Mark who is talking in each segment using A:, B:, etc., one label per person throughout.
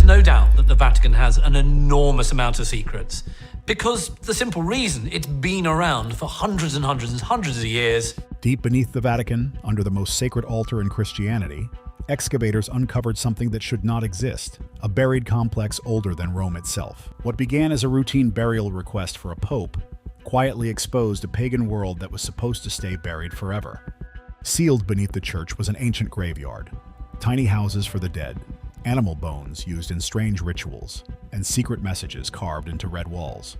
A: no doubt that the Vatican has an enormous amount of secrets, because the simple reason it's been around for hundreds and hundreds and hundreds of years.
B: Deep beneath the Vatican, under the most sacred altar in Christianity, excavators uncovered something that should not exist, a buried complex older than Rome itself. What began as a routine burial request for a pope quietly exposed a pagan world that was supposed to stay buried forever. Sealed beneath the church was an ancient graveyard, tiny houses for the dead, animal bones used in strange rituals, and secret messages carved into red walls.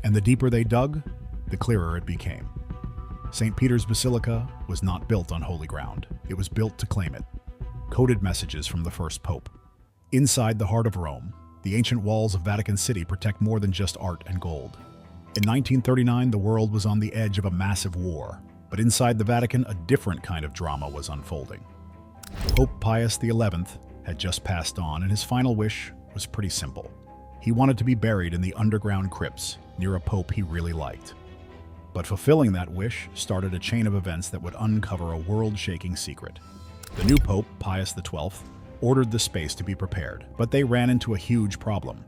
B: And the deeper they dug, the clearer it became. St. Peter's Basilica was not built on holy ground. It was built to claim it. Coded messages from the first pope. Inside the heart of Rome, the ancient walls of Vatican City protect more than just art and gold. In 1939, the world was on the edge of a massive war, but inside the Vatican, a different kind of drama was unfolding. Pope Pius XI had just passed on, and his final wish was pretty simple. He wanted to be buried in the underground crypts near a pope he really liked. But fulfilling that wish started a chain of events that would uncover a world-shaking secret. The new pope, Pius XII, ordered the space to be prepared, but they ran into a huge problem.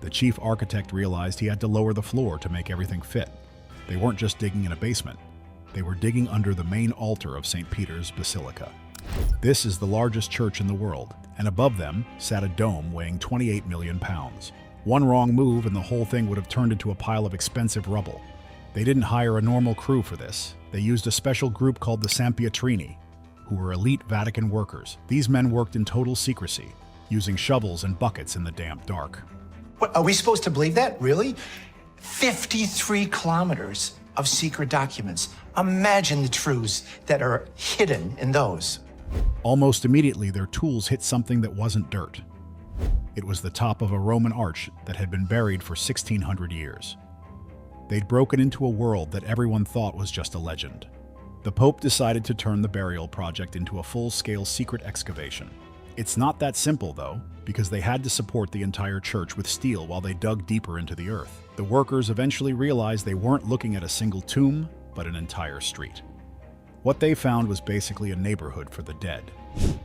B: The chief architect realized he had to lower the floor to make everything fit. They weren't just digging in a basement. They were digging under the main altar of St. Peter's Basilica. This is the largest church in the world, and above them sat a dome weighing 28 million pounds. One wrong move and the whole thing would have turned into a pile of expensive rubble. They didn't hire a normal crew for this. They used a special group called the Sampietrini, who were elite Vatican workers. These men worked in total secrecy, using shovels and buckets in the damp dark.
C: What, are we supposed to believe that? Really? 53 kilometers of secret documents. Imagine the truths that are hidden in those.
B: Almost immediately, their tools hit something that wasn't dirt. It was the top of a Roman arch that had been buried for 1,600 years. They'd broken into a world that everyone thought was just a legend. The Pope decided to turn the burial project into a full-scale secret excavation. It's not that simple, though, because they had to support the entire church with steel while they dug deeper into the earth. The workers eventually realized they weren't looking at a single tomb, but an entire street. What they found was basically a neighborhood for the dead.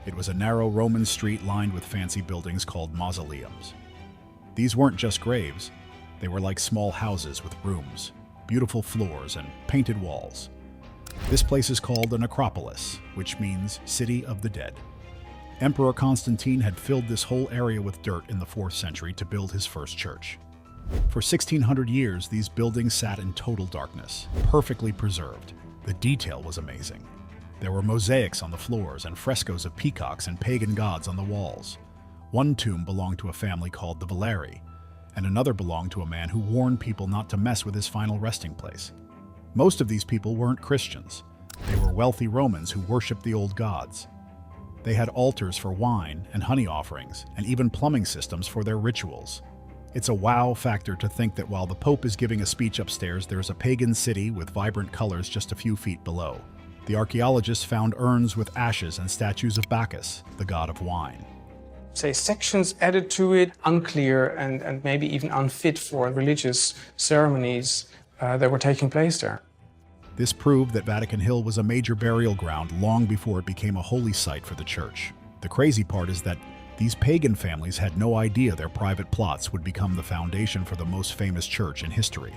B: It was a narrow Roman street lined with fancy buildings called mausoleums. These weren't just graves. They were like small houses with rooms, beautiful floors, and painted walls. This place is called a necropolis, which means City of the Dead. Emperor Constantine had filled this whole area with dirt in the 4th century to build his first church. For 1,600 years, these buildings sat in total darkness, perfectly preserved. The detail was amazing. There were mosaics on the floors and frescoes of peacocks and pagan gods on the walls. One tomb belonged to a family called the Valeri, and another belonged to a man who warned people not to mess with his final resting place. Most of these people weren't Christians. They were wealthy Romans who worshipped the old gods. They had altars for wine and honey offerings, and even plumbing systems for their rituals. It's a wow factor to think that while the Pope is giving a speech upstairs, there's a pagan city with vibrant colors just a few feet below. The archaeologists found urns with ashes and statues of Bacchus, the god of wine.
D: Say sections added to it, unclear and maybe even unfit for religious ceremonies that were taking place there.
B: This proved that Vatican Hill was a major burial ground long before it became a holy site for the church. The crazy part is that these pagan families had no idea their private plots would become the foundation for the most famous church in history.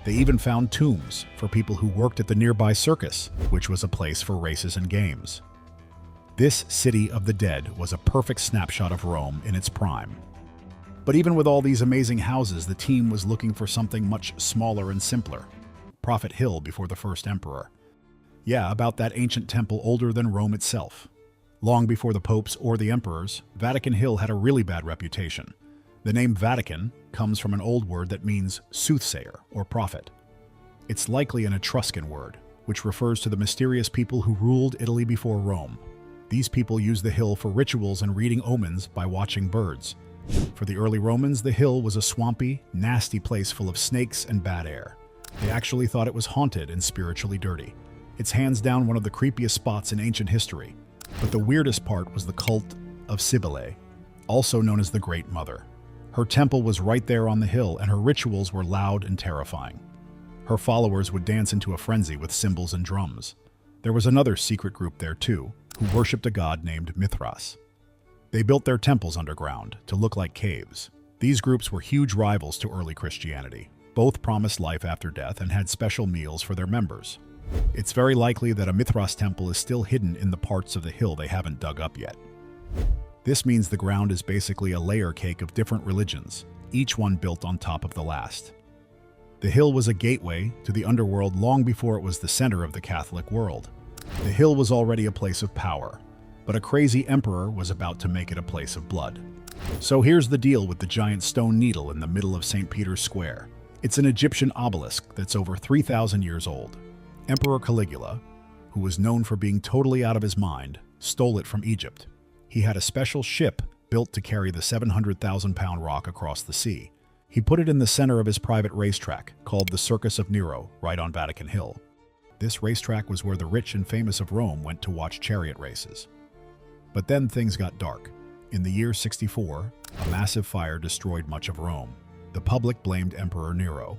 B: They even found tombs for people who worked at the nearby circus, which was a place for races and games. This City of the Dead was a perfect snapshot of Rome in its prime. But even with all these amazing houses, the team was looking for something much smaller and simpler. Prophet Hill before the first emperor. Yeah, about that ancient temple older than Rome itself. Long before the popes or the emperors, Vatican Hill had a really bad reputation. The name Vatican comes from an old word that means soothsayer or prophet. It's likely an Etruscan word, which refers to the mysterious people who ruled Italy before Rome. These people used the hill for rituals and reading omens by watching birds. For the early Romans, the hill was a swampy, nasty place full of snakes and bad air. They actually thought it was haunted and spiritually dirty. It's hands down one of the creepiest spots in ancient history. But the weirdest part was the cult of Cybele, also known as the Great Mother. Her temple was right there on the hill, and her rituals were loud and terrifying. Her followers would dance into a frenzy with cymbals and drums. There was another secret group there too, who worshipped a god named Mithras. They built their temples underground to look like caves. These groups were huge rivals to early Christianity. Both promised life after death and had special meals for their members. It's very likely that a Mithras temple is still hidden in the parts of the hill they haven't dug up yet. This means the ground is basically a layer cake of different religions, each one built on top of the last. The hill was a gateway to the underworld long before it was the center of the Catholic world. The hill was already a place of power, but a crazy emperor was about to make it a place of blood. So here's the deal with the giant stone needle in the middle of St. Peter's Square. It's an Egyptian obelisk that's over 3,000 years old. Emperor Caligula, who was known for being totally out of his mind, stole it from Egypt. He had a special ship built to carry the 700,000-pound rock across the sea. He put it in the center of his private racetrack, called the Circus of Nero, right on Vatican Hill. This racetrack was where the rich and famous of Rome went to watch chariot races. But then things got dark. In the year 64, a massive fire destroyed much of Rome. The public blamed Emperor Nero.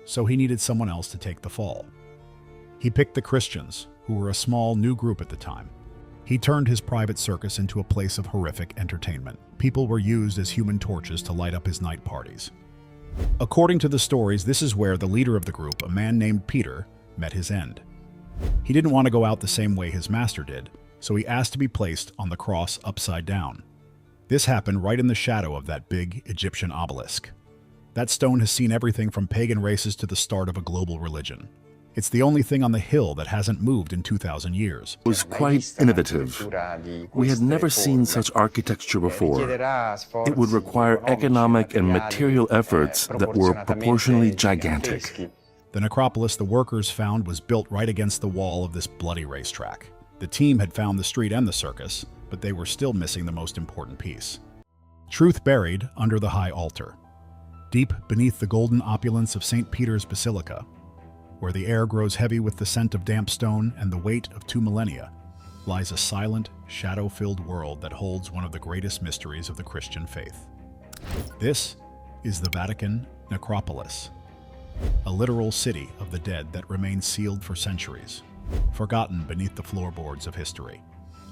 B: So he needed someone else to take the fall. He picked the Christians, who were a small new group at the time. He turned his private circus into a place of horrific entertainment. People were used as human torches to light up his night parties. According to the stories, this is where the leader of the group, a man named Peter, met his end. He didn't want to go out the same way his master did, so he asked to be placed on the cross upside down. This happened right in the shadow of that big Egyptian obelisk. That stone has seen everything from pagan races to the start of a global religion. It's the only thing on the hill that hasn't moved in 2,000 years.
E: It was quite innovative. We had never seen such architecture before. It would require economic and material efforts that were proportionally gigantic.
B: The necropolis the workers found was built right against the wall of this bloody racetrack. The team had found the street and the circus, but they were still missing the most important piece. Truth buried under the high altar. Deep beneath the golden opulence of St. Peter's Basilica, where the air grows heavy with the scent of damp stone and the weight of 2 millennia, lies a silent, shadow-filled world that holds one of the greatest mysteries of the Christian faith. This is the Vatican necropolis, a literal city of the dead that remains sealed for centuries, forgotten beneath the floorboards of history.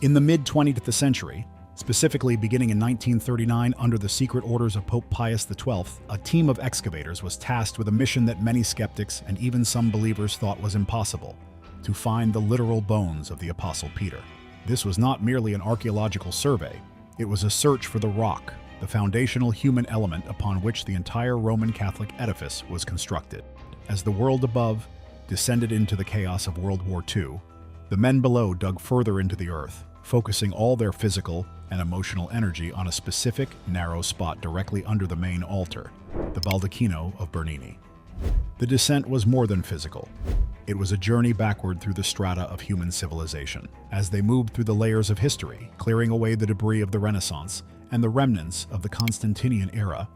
B: In the mid-20th century, specifically beginning in 1939 under the secret orders of Pope Pius XII, a team of excavators was tasked with a mission that many skeptics and even some believers thought was impossible: to find the literal bones of the Apostle Peter. This was not merely an archaeological survey, it was a search for the rock, the foundational human element upon which the entire Roman Catholic edifice was constructed. As the world above descended into the chaos of World War II, the men below dug further into the earth, focusing all their physical and emotional energy on a specific, narrow spot directly under the main altar, the Baldacchino of Bernini. The descent was more than physical. It was a journey backward through the strata of human civilization. As they moved through the layers of history, clearing away the debris of the Renaissance and the remnants of the Constantinian era,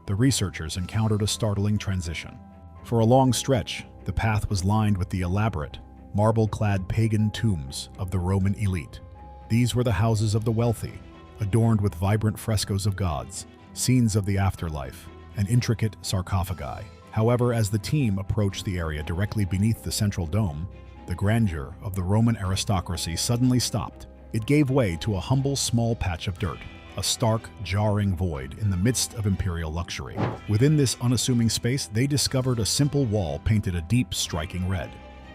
B: the researchers encountered a startling transition. For a long stretch, the path was lined with the elaborate, marble-clad pagan tombs of the Roman elite. These were the houses of the wealthy, adorned with vibrant frescoes of gods, scenes of the afterlife, and intricate sarcophagi. However, as the team approached the area directly beneath the central dome, the grandeur of the Roman aristocracy suddenly stopped. It gave way to a humble small patch of dirt, a stark, jarring void in the midst of imperial luxury. Within this unassuming space, they discovered a simple wall painted a deep, striking red.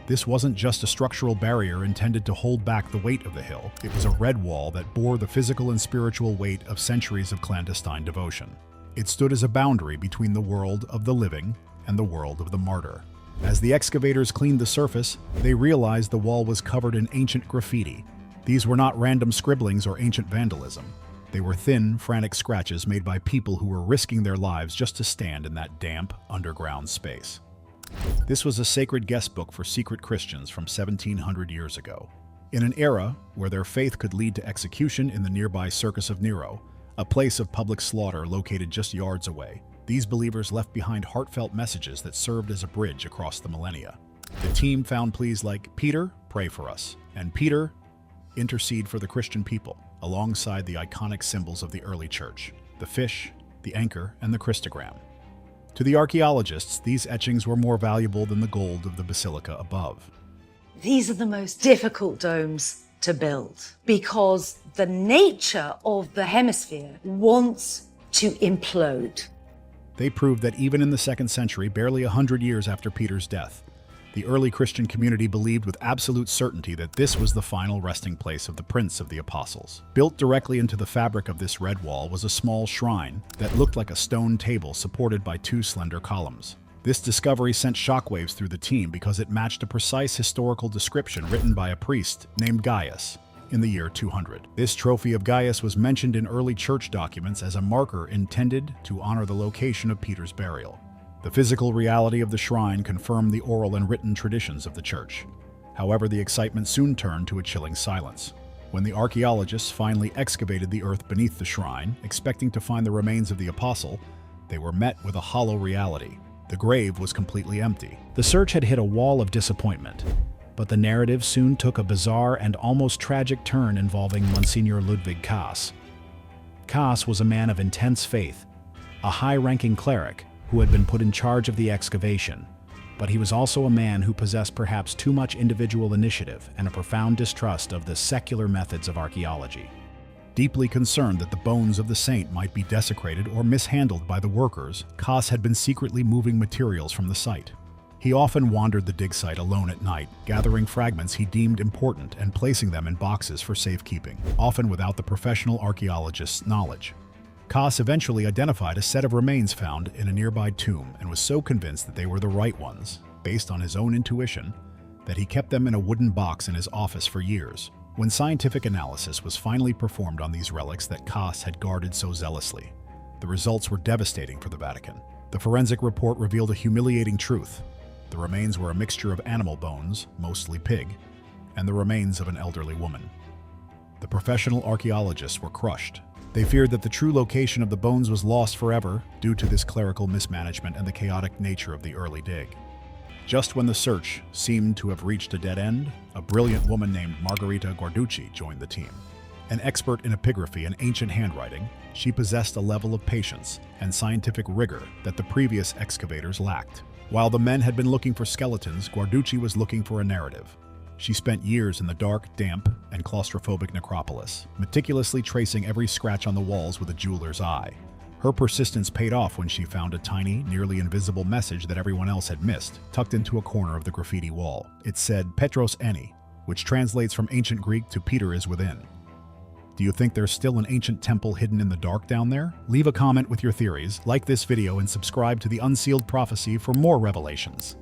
B: This wasn't just a structural barrier intended to hold back the weight of the hill. It was a red wall that bore the physical and spiritual weight of centuries of clandestine devotion. It stood as a boundary between the world of the living and the world of the martyr. As the excavators cleaned the surface, they realized the wall was covered in ancient graffiti. These were not random scribblings or ancient vandalism. They were thin, frantic scratches made by people who were risking their lives just to stand in that damp, underground space. This was a sacred guest book for secret Christians from 1700 years ago. In an era where their faith could lead to execution in the nearby Circus of Nero, a place of public slaughter located just yards away, these believers left behind heartfelt messages that served as a bridge across the millennia. The team found pleas like, "Peter, pray for us," and "Peter, intercede for the Christian people," alongside the iconic symbols of the early church: the fish, the anchor, and the Christogram. To the archaeologists, these etchings were more valuable than the gold of the basilica above.
F: These are the most difficult domes to build because the nature of the hemisphere wants to implode.
B: They proved that even in the 2nd century, barely 100 years after Peter's death, the early Christian community believed with absolute certainty that this was the final resting place of the Prince of the Apostles. Built directly into the fabric of this red wall was a small shrine that looked like a stone table supported by 2 slender columns. This discovery sent shockwaves through the team because it matched a precise historical description written by a priest named Gaius in the year 200. This trophy of Gaius was mentioned in early church documents as a marker intended to honor the location of Peter's burial. The physical reality of the shrine confirmed the oral and written traditions of the church. However, the excitement soon turned to a chilling silence. When the archaeologists finally excavated the earth beneath the shrine, expecting to find the remains of the apostle, they were met with a hollow reality. The grave was completely empty. The search had hit a wall of disappointment, but the narrative soon took a bizarre and almost tragic turn involving Monsignor Ludwig Kaas. Kaas was a man of intense faith, a high-ranking cleric who had been put in charge of the excavation, but he was also a man who possessed perhaps too much individual initiative and a profound distrust of the secular methods of archaeology. Deeply concerned that the bones of the saint might be desecrated or mishandled by the workers, Kaas had been secretly moving materials from the site. He often wandered the dig site alone at night, gathering fragments he deemed important and placing them in boxes for safekeeping, often without the professional archaeologist's knowledge. Kaas eventually identified a set of remains found in a nearby tomb and was so convinced that they were the right ones, based on his own intuition, that he kept them in a wooden box in his office for years. When scientific analysis was finally performed on these relics that Kaas had guarded so zealously, the results were devastating for the Vatican. The forensic report revealed a humiliating truth. The remains were a mixture of animal bones, mostly pig, and the remains of an elderly woman. The professional archaeologists were crushed. They feared that the true location of the bones was lost forever due to this clerical mismanagement and the chaotic nature of the early dig. Just when the search seemed to have reached a dead end, a brilliant woman named Margherita Guarducci joined the team. An expert in epigraphy and ancient handwriting, she possessed a level of patience and scientific rigor that the previous excavators lacked. While the men had been looking for skeletons, Guarducci was looking for a narrative. She spent years in the dark, damp, and claustrophobic necropolis, meticulously tracing every scratch on the walls with a jeweler's eye. Her persistence paid off when she found a tiny, nearly invisible message that everyone else had missed, tucked into a corner of the graffiti wall. It said, "Petros Eni," which translates from ancient Greek to "Peter is within." Do you think there's still an ancient temple hidden in the dark down there? Leave a comment with your theories, like this video, and subscribe to the Unsealed Prophecy for more revelations.